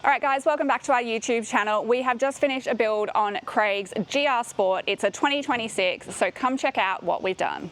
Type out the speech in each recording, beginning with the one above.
All right guys, welcome back to our YouTube channel. We have just finished a build on Craig's GR Sport. It's a 2026, so come check out what we've done.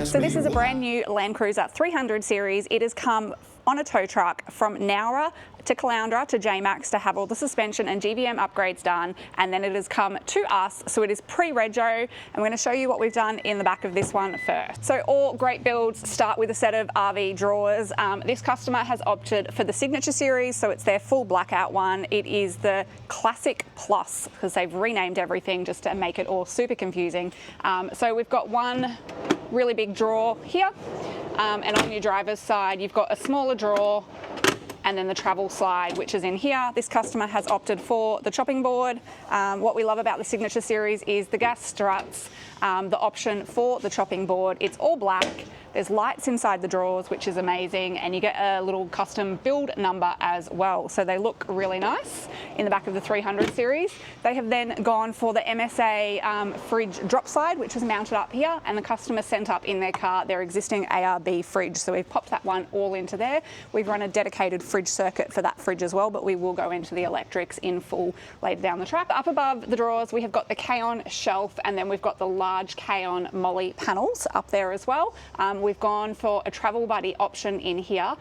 So this is a brand new LandCruiser 300 series. It has come on a tow truck from Nowra to Caloundra to J-Max to have all the suspension and GVM upgrades done, and then it has come to us, so it is pre-rego, and we're going to show you what we've done in the back of this one first. So all great builds start with a set of RV drawers. This customer has opted for the Signature series, so it's their full blackout one. It is the Classic Plus, because they've renamed everything just to make it all super confusing. So we've got one really big drawer here, and on your driver's side you've got a smaller drawer and then the travel slide, which is in here. This customer has opted for the chopping board. What we love about the Signature series is the gas struts, the option for the chopping board. It's all black. There's lights inside the drawers, which is amazing, and you get a little custom build number as well. So they look really nice in the back of the 300 series. They have then gone for the MSA fridge drop slide, which is mounted up here, and the customer sent up in their car their existing ARB fridge. So we've popped that one all into there. We've run a dedicated fridge circuit for that fridge as well, but we will go into the electrics in full later down the track. Up above the drawers, we have got the Kaon shelf, and then we've got the large Kaon Molle panels up there as well. We've gone for a travel buddy option in here,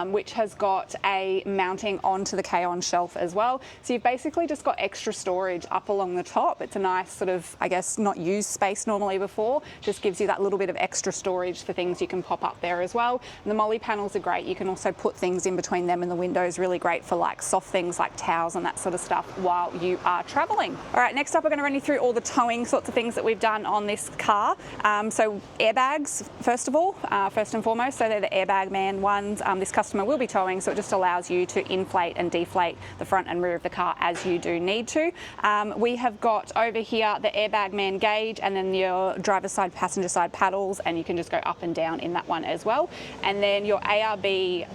which has got a mounting onto the Kaon shelf as well. So you've basically just got extra storage up along the top. It's a nice sort of, I guess, not used space normally before. Just gives you that little bit of extra storage for things you can pop up there as well. And the Molle panels are great. You can also put things in between them and the windows. Really great for like soft things like towels and that sort of stuff while you are traveling. All right, next up we're going to run you through all the towing sorts of things that we've done on this car. So airbags, first of all, first and foremost. So they're the Airbag Man ones. This customer will be towing, so it just allows you to inflate and deflate the front and rear of the car as you do need to. We have got over here the Airbag Man gauge, and then your driver's side, passenger side paddles, and you can just go up and down in that one as well. And then your ARB,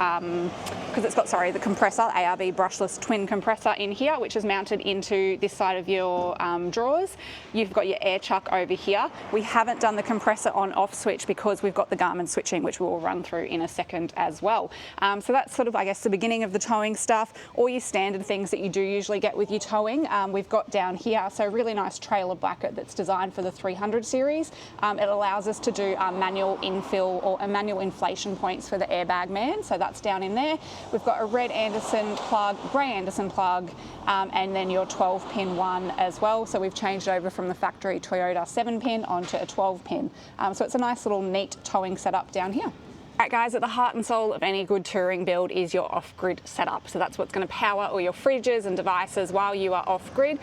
because it's got, sorry, the compressor, ARB Brushless twin compressor in here, which is mounted into this side of your drawers. You've got your air chuck over here. We haven't done the compressor on off switch because we've got the Garmin switching, which we'll run through in a second as well. So that's sort of, I guess, the beginning of the towing stuff. All your standard things that you do usually get with your towing, we've got down here. So a really nice trailer bracket that's designed for the 300 series. It allows us to do manual infill or manual inflation points for the Airbag Man. So that's down in there. We've got a red Anderson plug, grey Anderson plug, and then your 12-pin one as well. So we've changed over from the factory Toyota 7-pin onto a 12-pin. So it's a nice little neat towing setup down here. All right guys, at the heart and soul of any good touring build is your off-grid setup. So that's what's going to power all your fridges and devices while you are off-grid.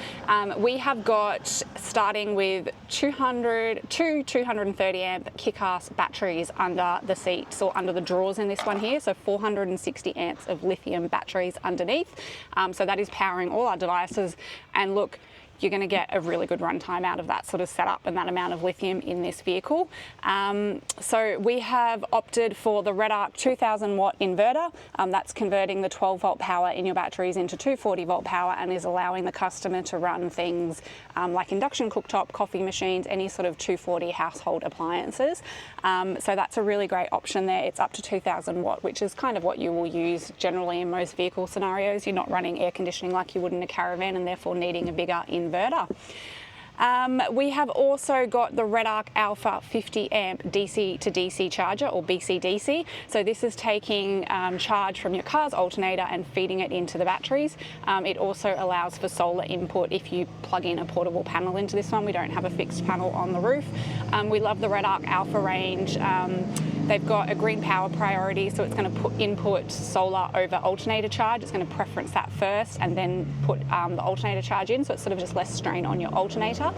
We have got, starting with 230 amp KickAss batteries under the seats or under the drawers in this one here. So 460 amps of lithium batteries underneath. So that is powering all our devices. And look, you're going to get a really good runtime out of that sort of setup and that amount of lithium in this vehicle. So we have opted for the REDARC 2000 watt inverter. That's converting the 12 volt power in your batteries into 240 volt power and is allowing the customer to run things like induction cooktop, coffee machines, any sort of 240 household appliances. So that's a really great option there. It's up to 2000 watt, which is kind of what you will use generally in most vehicle scenarios. You're not running air conditioning like you would in a caravan and therefore needing a bigger inverter. We have also got the REDARC Alpha 50 amp DC to DC charger, or BCDC. So this is taking charge from your car's alternator and feeding it into the batteries. It also allows for solar input if you plug in a portable panel into this one. We don't have a fixed panel on the roof. We love the REDARC Alpha range. They've got a green power priority, so it's going to input solar over alternator charge. It's going to preference that first and then put the alternator charge in, so it's sort of just less strain on your alternator.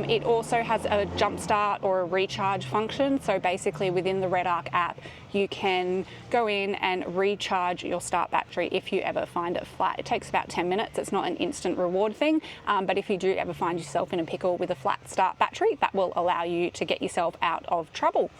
It also has a jump start or a recharge function, so basically within the REDARC app you can go in and recharge your start battery if you ever find it flat. It takes about 10 minutes, it's not an instant reward thing, but if you do ever find yourself in a pickle with a flat start battery, that will allow you to get yourself out of trouble.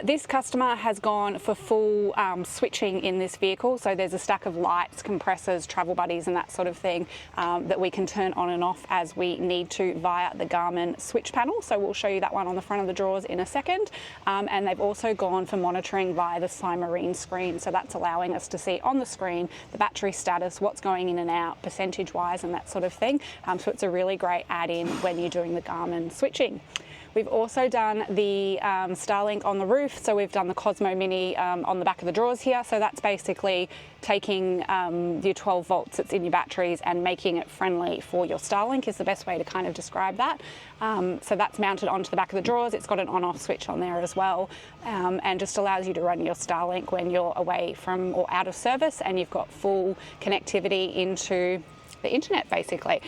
This customer has gone for full switching in this vehicle, so there's a stack of lights, compressors, travel buddies and that sort of thing that we can turn on and off as we need to via the Garmin switch panel. So we'll show you that one on the front of the drawers in a second. And they've also gone for monitoring via the Simarine screen, so that's allowing us to see on the screen the battery status, what's going in and out, percentage wise and that sort of thing. So it's a really great add-in when you're doing the Garmin switching. We've also done the Starlink on the roof, so we've done the Cosmo Mini on the back of the drawers here. So that's basically taking your 12 volts that's in your batteries and making it friendly for your Starlink is the best way to kind of describe that. So that's mounted onto the back of the drawers. It's got an on-off switch on there as well, and just allows you to run your Starlink when you're away from or out of service and you've got full connectivity into the internet basically.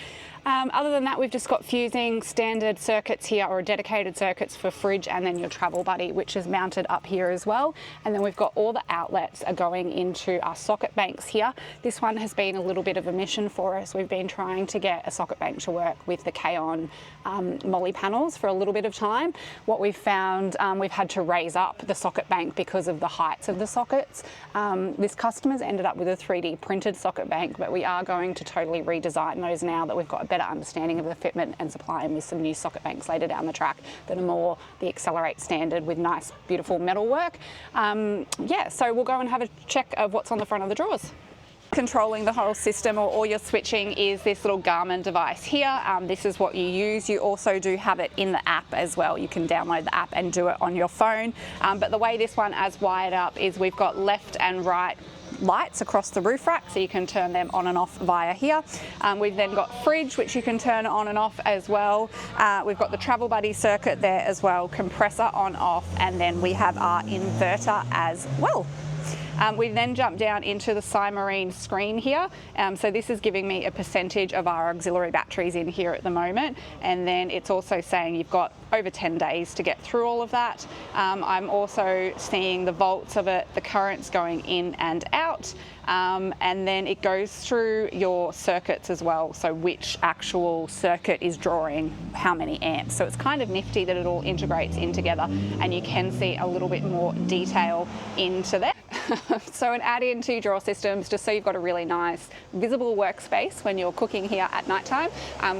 Other than that, we've just got fusing standard circuits here, or dedicated circuits for fridge, and then your travel buddy, which is mounted up here as well. And then we've got all the outlets are going into our socket banks here. This one has been a little bit of a mission for us. We've been trying to get a socket bank to work with the Kaon Molle panels for a little bit of time. What we've found, we've had to raise up the socket bank because of the heights of the sockets. This customer's ended up with a 3D printed socket bank, but we are going to totally redesign those now that we've got a better understanding of the fitment and supply them with some new socket banks later down the track that are more the Accelerate standard with nice, beautiful metal work. Yeah, so we'll go and have a check of what's on the front of the drawers. Controlling the whole system or all your switching is this little Garmin device here. This is what you use. You also do have it in the app as well. You can download the app and do it on your phone. But the way this one is wired up is we've got left and right lights across the roof rack, so you can turn them on and off via here. We've then got fridge, which you can turn on and off as well. We've got the travel buddy circuit there as well, compressor on off, and then we have our inverter as well. We then jump down into the Simarine screen here. So this is giving me a percentage of our auxiliary batteries in here at the moment. And then it's also saying you've got over 10 days to get through all of that. I'm also seeing the volts of it, the currents going in and out. And then it goes through your circuits as well. So which actual circuit is drawing how many amps. So it's kind of nifty that it all integrates in together and you can see a little bit more detail into that. So an add-in to drawer systems, just so you've got a really nice visible workspace when you're cooking here at night time.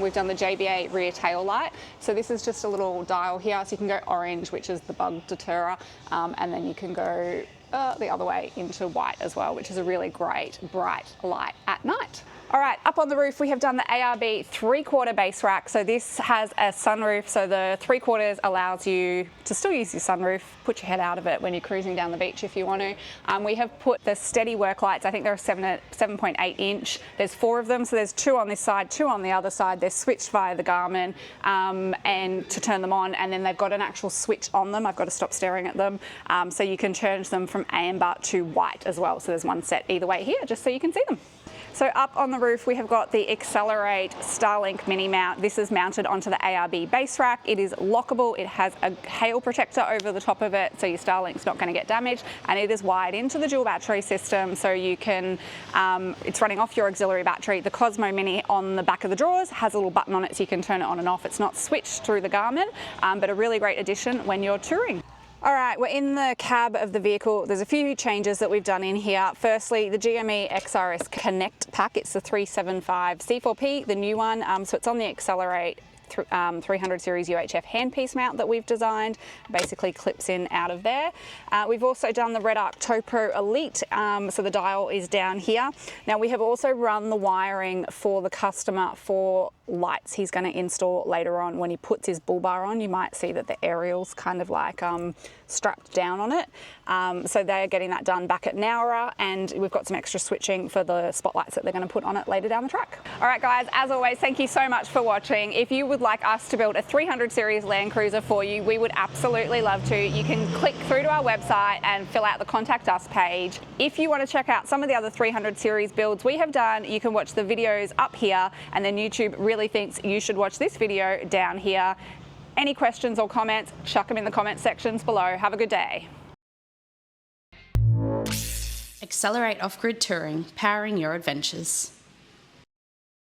We've done the JBA rear tail light. So this is just a little dial here, so you can go orange, which is the bug deterrer, and then you can go the other way into white as well, which is a really great bright light at night. All right, up on the roof we have done the ARB 3/4 base rack. So this has a sunroof, so the 3/4 allows you to still use your sunroof, put your head out of it when you're cruising down the beach if you want to. We have put the STEDI work lights, I think they're 7.8 inch. There's 4 of them, so there's 2 on this side, 2 on the other side. They're switched via the Garmin and to turn them on, and then they've got an actual switch on them. I've got to stop staring at them. So you can change them from amber to white as well. So there's one set either way here, just so you can see them. So up on the roof we have got the Accelerate Starlink mini mount. This is mounted onto the ARB Base Rack. It is lockable. It has a hail protector over the top of it, so your Starlink's not going to get damaged, and it is wired into the dual battery system, so you can, it's running off your auxiliary battery. The Cosmo Mini on the back of the drawers has a little button on it so you can turn it on and off. It's not switched through the Garmin, but a really great addition when you're touring. All right, we're in the cab of the vehicle. There's a few changes that we've done in here. Firstly, the GME XRS Connect pack, it's the 375 C4P, the new one. So it's on the Accelerate 300 series UHF handpiece mount that we've designed, basically clips in out of there. We've also done the REDARC TowPro Elite, so the dial is down here. Now we have also run the wiring for the customer for lights he's going to install later on. When he puts his bull bar on, you might see that the aerial's kind of like strapped down on it. So they're getting that done back at Nowra, and we've got some extra switching for the spotlights that they're going to put on it later down the track. All right guys, as always, thank you so much for watching. If you would like us to build a 300 series LandCruiser for you, we would absolutely love to. You can click through to our website and fill out the Contact Us page. If you want to check out some of the other 300 series builds we have done, you can watch the videos up here, and then YouTube really thinks you should watch this video down here. Any questions or comments, chuck them in the comment sections below. Have a good day. Accelerate off-grid touring, powering your adventures.